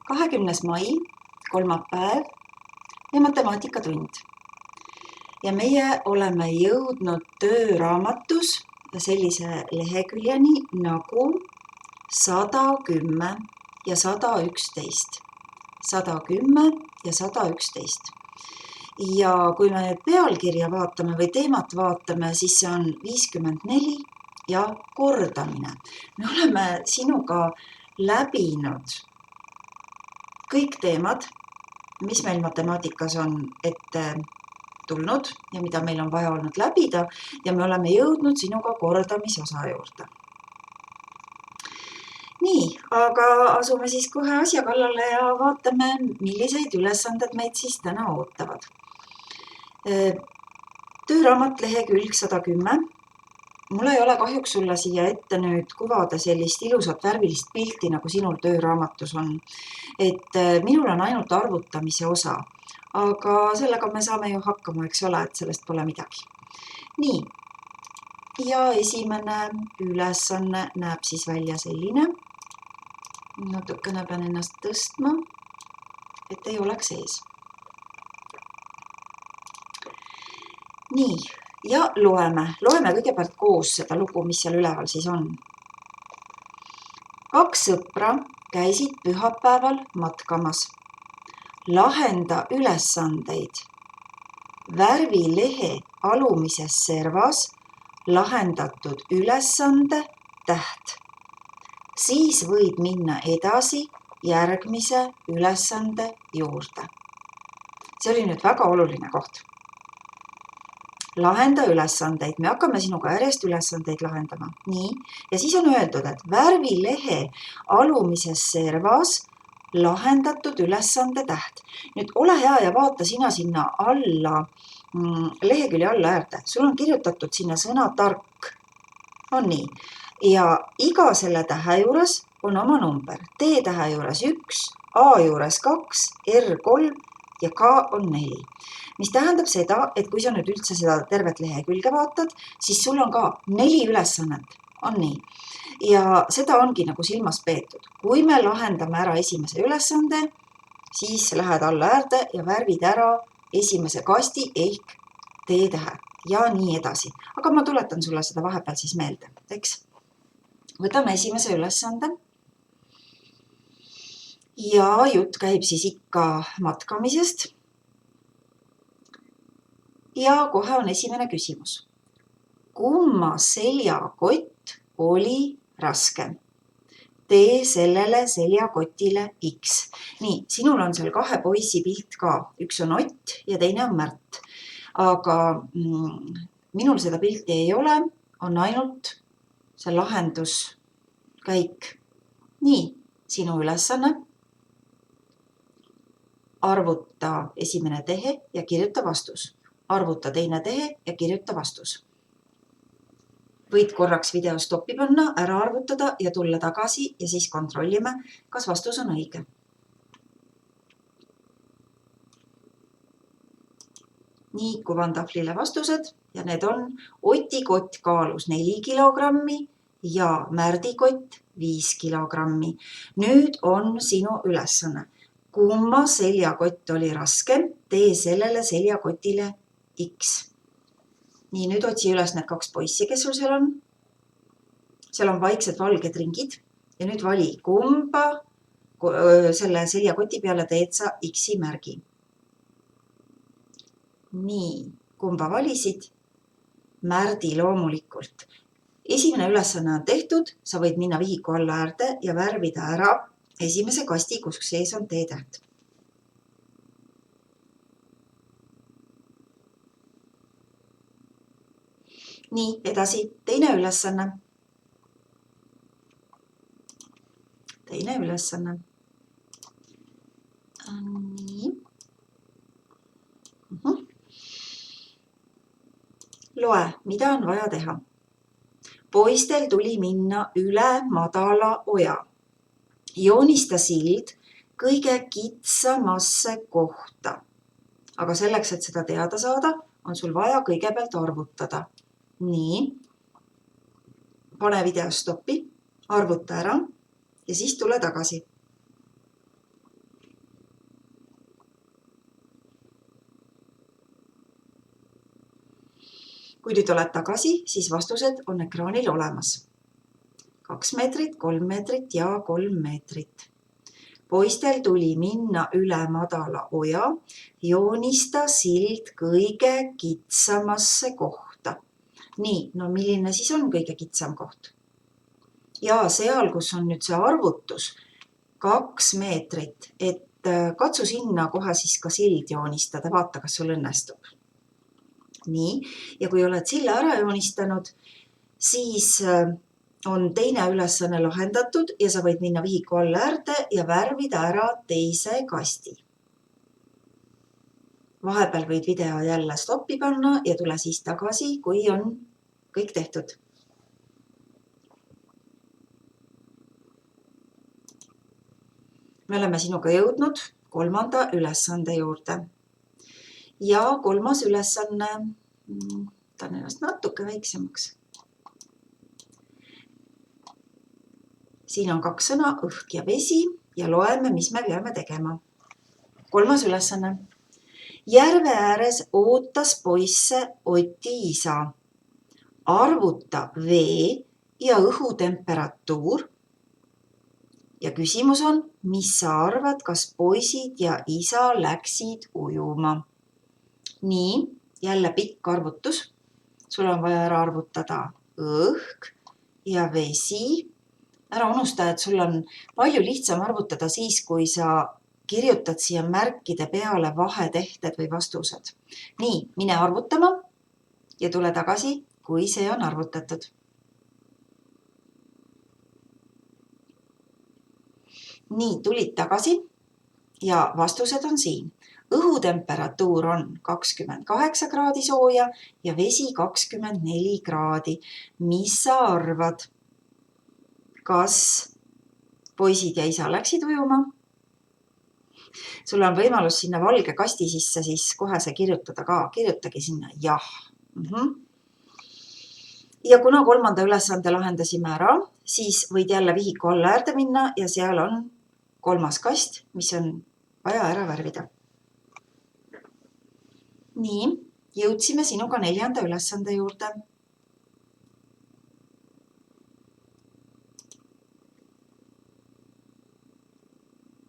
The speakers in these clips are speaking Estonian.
20. mai, kolmapäev ja matemaatikatund. Ja meie oleme jõudnud tööraamatus sellise leheküljeni nagu 110 ja 111. 110 ja 111. Ja kui me nüüd pealkirja vaatame või teemat vaatame, siis see on 54 ja kordamine. Me oleme sinuga läbinud kõik teemad, mis meil matemaatikas on ette tulnud ja mida meil on vaja olnud läbida ja me oleme jõudnud sinuga kordamisosa juurde. Nii, aga asume siis kohe asja kallale ja vaatame, milliseid ülesanded meid siis täna ootavad. Tööraamat lehekülg 110. Mul ei ole kahjuks sulle siia ette nüüd kuvada sellist ilusat värvilist pilti, nagu sinul tööraamatus on. Et minul on ainult arvutamise osa, aga sellega me saame ju hakkama, eks ole, et sellest pole midagi. Nii, ja esimene ülesanne näeb siis välja selline. Natukene pean ennast tõstma, et ei oleks ees. Nii, ja loeme kõigepealt koos seda lugu, mis seal üleval siis on. 2 sõpra käisid pühapäeval matkamas. Lahenda ülesandeid. Värvilehe alumises servas lahendatud ülesande täht. Siis võid minna edasi järgmise ülesande juurde. See oli nüüd väga oluline koht. Lahenda ülesandeid. Me hakkame sinuga järjest ülesandeid lahendama. Nii, ja siis on öeldud, et värvilehe alumises servas lahendatud ülesande täht. Nüüd ole hea ja vaata sina sinna alla, lehekülje alla äärde. Sul on kirjutatud sinna sõna tark. On nii. Ja iga selle tähe juures on oma number. T-tähe juures 1, A juures 2, R 3 ja K on 4. Mis tähendab seda, et kui sa nüüd üldse seda tervet lehekülge vaatad, siis sul on ka 4 ülesannet. On nii. Ja seda ongi nagu silmas peetud. Kui me lahendame ära esimese ülesande, siis lähed alla äärde ja värvid ära esimese kasti ehk T-tähe ja nii edasi. Aga ma tuletan sulle seda vahepeal siis meelde, eks? Võtame esimese ülesande. Ja jutt käib siis ikka matkamisest. Ja kohe on esimene küsimus. Kumma seljakott oli raskem? Tee sellele seljakotile X. Nii, sinul on seal 2 poisi pilt ka. Üks on Ott ja teine on Märt. Aga minul seda pilti ei ole, on ainult see lahenduskäik. Nii, sinu ülesanne. Arvuta esimene tehe ja kirjuta vastus. Arvuta teine tehe ja kirjuta vastus. Võid korraks video stoppi panna, ära arvutada ja tulla tagasi ja siis kontrollime, kas vastus on õige. Nii, kuvan tahvlile vastused ja need on Oti kott kaalus 4 kilogrammi ja Märdi kott 5 kilogrammi. Nüüd on sinu ülesanne. Kumma seljakott oli raskem? Tee sellele seljakotile X. Nii, nüüd otsi üles need 2 poissi, kes sul seal on. Seal on vaiksed valged ringid. Ja nüüd vali, kumba selle seljakoti peale teed sa X-i märgi. Nii, kumba valisid? Märdi loomulikult. Esimene ülesanne on tehtud. Sa võid minna vihiku alla äärde ja värvida ära esimese kasti, kus sees on T-täht. Nii, edasi. Teine ülesanne. Teine ülesanne. Nii. Loe, mida on vaja teha. Poistel tuli minna üle madala oja. Joonista sild kõige kitsamasse kohta. Aga selleks, et seda teada saada, on sul vaja kõigepealt arvutada. Nii. Pane video stoppi, arvuta ära ja siis tule tagasi. Kui nüüd oled tagasi, siis vastused on ekraanil olemas. 2 meetrit, 3 meetrit ja 3 meetrit. Poistel tuli minna üle madala oja, joonista sild kõige kitsamasse kohta. Nii, no milline siis on kõige kitsam koht? Ja seal, kus on nüüd see arvutus, 2 meetrit, et katsu sinna kohe siis ka sild joonistada, vaata, kas sul õnnestub. Nii, ja kui oled silla ära joonistanud, siis on teine ülesanne lahendatud ja sa võid minna vihiku alla äärde ja värvida ära teise kasti. Vahepeal võid video jälle stoppi panna ja tule siis tagasi, kui on kõik tehtud. Me oleme sinuga jõudnud 3. ülesande juurde. Ja 3. ülesanne, võtan ennast natuke väiksemaks. Siin on 2 sõna, õhk ja vesi ja loeme, mis me peame tegema. 3. ülesanne. Järve ääres ootas poisse Oti isa. Arvuta vee ja õhu temperatuur. Ja küsimus on, mis sa arvad, kas poisid ja isa läksid ujuma? Nii, jälle pikk arvutus. Sul on vaja ära arvutada õhk ja vesi. Ära unusta, et sul on palju lihtsam arvutada siis, kui sa kirjutad siia märkide peale vahetehted või vastused. Nii, mine arvutama ja tule tagasi, kui see on arvutatud. Nii, tulid tagasi ja vastused on siin. Õhutemperatuur on 28 kraadi sooja ja vesi 24 kraadi. Mis sa arvad? Kas poisid ja isa läksid ujuma? Sul on võimalus sinna valge kasti sisse siis kohe see kirjutada ka. Kirjutagi sinna jah. Ja kuna 3. ülesande lahendasime ära, siis võid jälle vihiku alla äärde minna ja seal on 3. kast, mis on vaja ära värvida. Nii, jõudsime sinuga 4. ülesande juurde.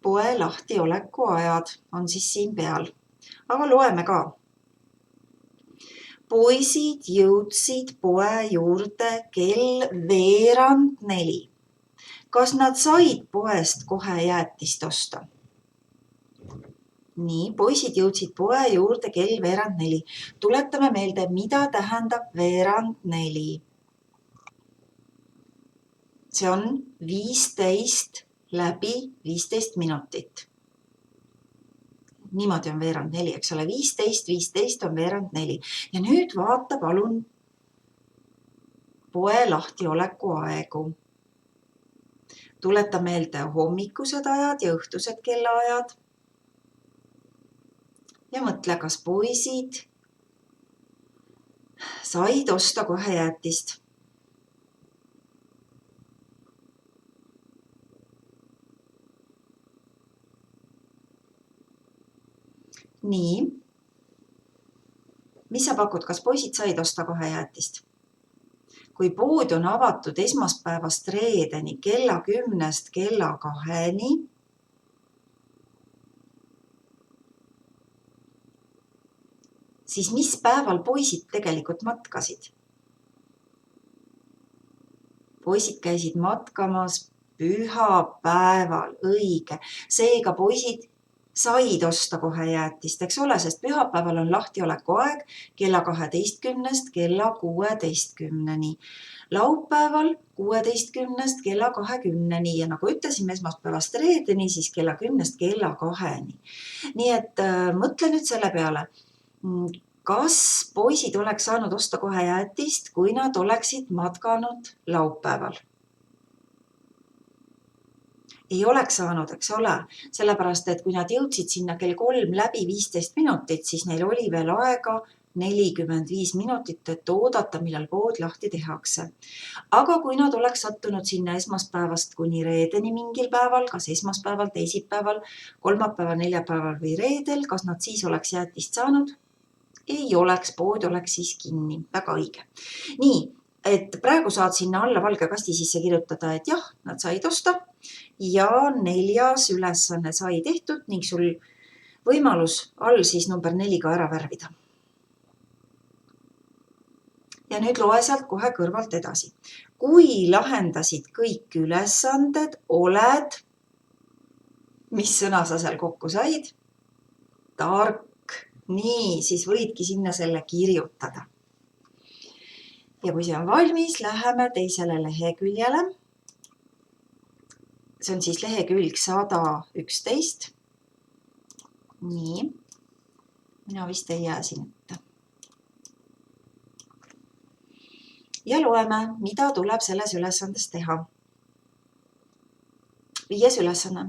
Poe lahtioleku ajad on siis siin peal. Aga loeme ka. Poisid jõudsid poe juurde kell 3:15. Kas nad said poest kohe jäätist osta? Nii, poisid jõudsid poe juurde kell 3:15. Tuletame meelde, mida tähendab 3:15. See on 15 läbi 15 minutit. Niimoodi on 3:15, eks ole, 15 on 3:15. Ja nüüd vaata palun poe lahtioleku aegu. Tuleta meelde hommikused ajad ja õhtused kellaajad. Ja mõtle, kas poisid said osta kohe jäätist. Nii. Mis sa pakud, kas poisid said osta kohe jäätist? Kui pood on avatud esmaspäevast reedeni kella 10 kella 2, siis mis päeval poisid tegelikult matkasid? Poisid käisid matkamas pühapäeval, õige. Seega poisid said osta kohe jäätist, eks ole, sest pühapäeval on lahtioleku aeg kella 12 kella 16. Laupäeval 16 kella 20. Ja nagu ütlesime esmaspäevast reedeni, siis kella 10 kella 2. Nii et mõtle nüüd selle peale. Kas poisid oleks saanud osta kohe jäätist, kui nad oleksid matkanud laupäeval? Ei oleks saanud, eks ole, sellepärast, et kui nad jõudsid sinna kell 3 läbi 15 minutit, siis neil oli veel aega 45 minutit, et oodata, millal pood lahti tehakse. Aga kui nad oleks sattunud sinna esmaspäevast kuni reedeni mingil päeval, kas esmaspäeval, teisipäeval, kolmapäeval, neljapäeval või reedel, kas nad siis oleks jäätist saanud? ei oleks, pood oleks siis kinni, väga õige. Nii, et praegu saad sinna alla valge kasti sisse kirjutada, et jah, nad said osta ja 4. ülesanne sai tehtud ning sul võimalus all siis number 4 ka ära värvida. Ja nüüd loe sealt kohe kõrvalt edasi. Kui lahendasid kõik ülesanded, oled, mis sõna sa seal kokku said? Tark. Nii, siis võidki sinna selle kirjutada. Ja kui see on valmis, läheme teisele leheküljele. See on siis lehekülg 111. Nii, mina vist ei jää siin ette. Ja loeme, mida tuleb selles ülesandes teha. 5. ülesanne.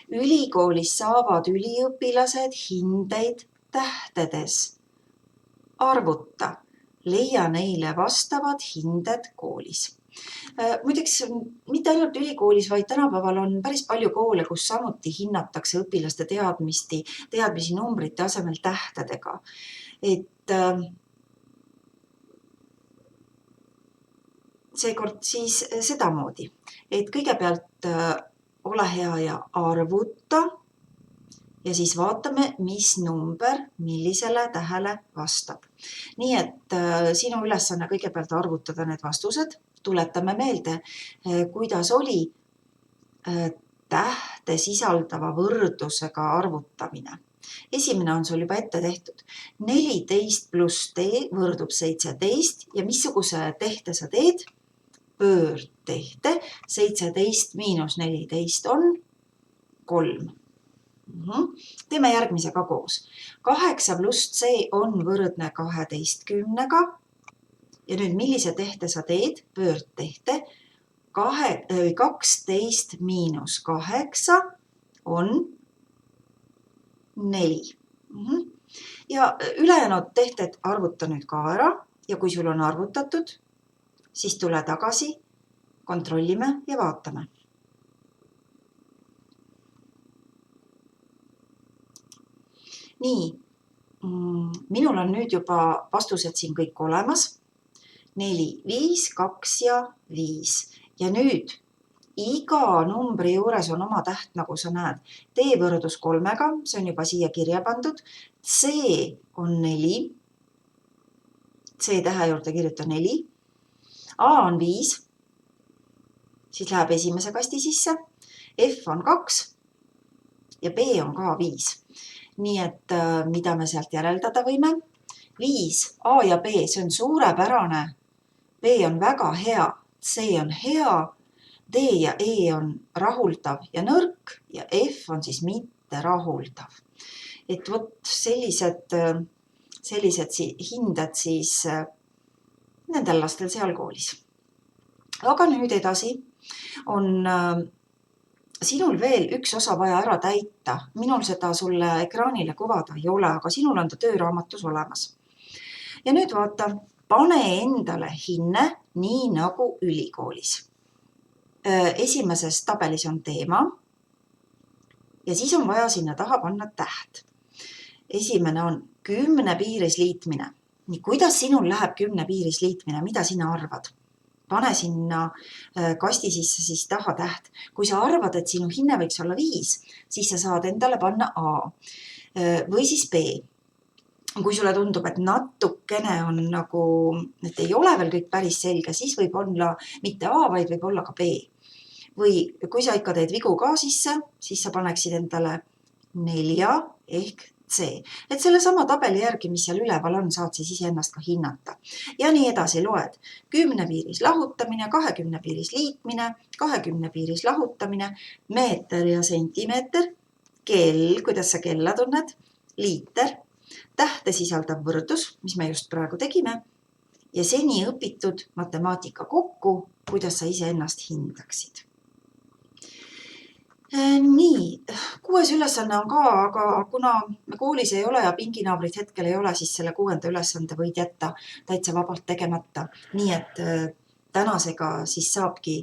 Ülikoolis saavad üliõpilased hindeid tähtedes. Arvuta, leia neile vastavad hinded koolis. Muideks mitte ainult ülikoolis, vaid tänapäeval on päris palju koole, kus samuti hinnatakse õpilaste teadmisi numbrite asemel tähtedega. Et seekord siis sedamoodi, et kõigepealt ole hea ja arvuta ja siis vaatame, mis number millisele tähele vastab. Nii et sinu ülesanne kõigepealt arvutada need vastused. Tuletame meelde, kuidas oli tähte sisaldava võrdlusega arvutamine. Esimene on sul juba ette tehtud. 14 pluss t võrdub 17 ja missuguse tehte sa teed? Pöördtehte. 17 miinus 14 on 3. Teeme järgmise ka koos. 8 pluss c on võrdne 12-ga. Ja nüüd millise tehte sa teed? Pöördtehte. 12 miinus 8 on 4. Ja ülejäänud tehted arvuta nüüd ka ära ja kui sul on arvutatud, siis tule tagasi, kontrollime ja vaatame. Nii, minul on nüüd juba vastused siin kõik olemas. 4, 5, 2 ja 5. Ja nüüd iga numbri juures on oma täht, nagu sa näed. T võrdus 3-ga, see on juba siia kirja pandud. C on 4. C tähe juurde kirjuta 4. A on 5, siis läheb esimese kasti sisse, F on 2 ja B on ka 5. Nii et mida me sealt järeldada võime? 5, A ja B, see on suurepärane, B on väga hea, C on hea, D ja E on rahuldav ja nõrk ja F on siis mitte rahuldav. Et vot sellised hinded siis nendel lastel seal koolis. Aga nüüd edasi on sinul veel üks osa vaja ära täita. Minul seda sulle ekraanile kuvada ei ole, aga sinul on ta tööraamatus olemas. Ja nüüd vaata, pane endale hinne nii nagu ülikoolis. Esimeses tabelis on teema ja siis on vaja sinna taha panna täht. Esimene on 10 piiris liitmine. Nii, kuidas sinul läheb 10 piiris liitmine? Mida sina arvad? Pane sinna kasti sisse siis taha täht. Kui sa arvad, et sinu hinne võiks olla 5, siis sa saad endale panna A või siis B. Kui sulle tundub, et natukene on nagu, et ei ole veel kõik päris selge, siis võib olla mitte A, vaid võib olla ka B. Või kui sa ikka teed vigu ka sisse, siis sa paneksid endale 4 ehk C. Et selle sama tabeli järgi, mis seal üleval on, saad siis iseennast ka hinnata. Ja nii edasi loed. 10 piiris lahutamine, 20 piiris liitmine, 20 piiris lahutamine, meeter ja sentimeeter, kell, kuidas sa kella tunned, liiter, tähte sisaldav võrdlus, mis me just praegu tegime, ja seni õpitud matemaatika kokku, kuidas sa iseennast hindaksid. Nii, 6. ülesanne on ka, aga kuna me koolis ei ole ja pinginaabrit hetkel ei ole, siis selle 6. ülesande võid jätta täitsa vabalt tegemata. Nii et tänasega siis saabki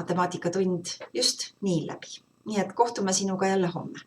matemaatikatund just nii läbi. Nii et kohtume sinuga jälle homme.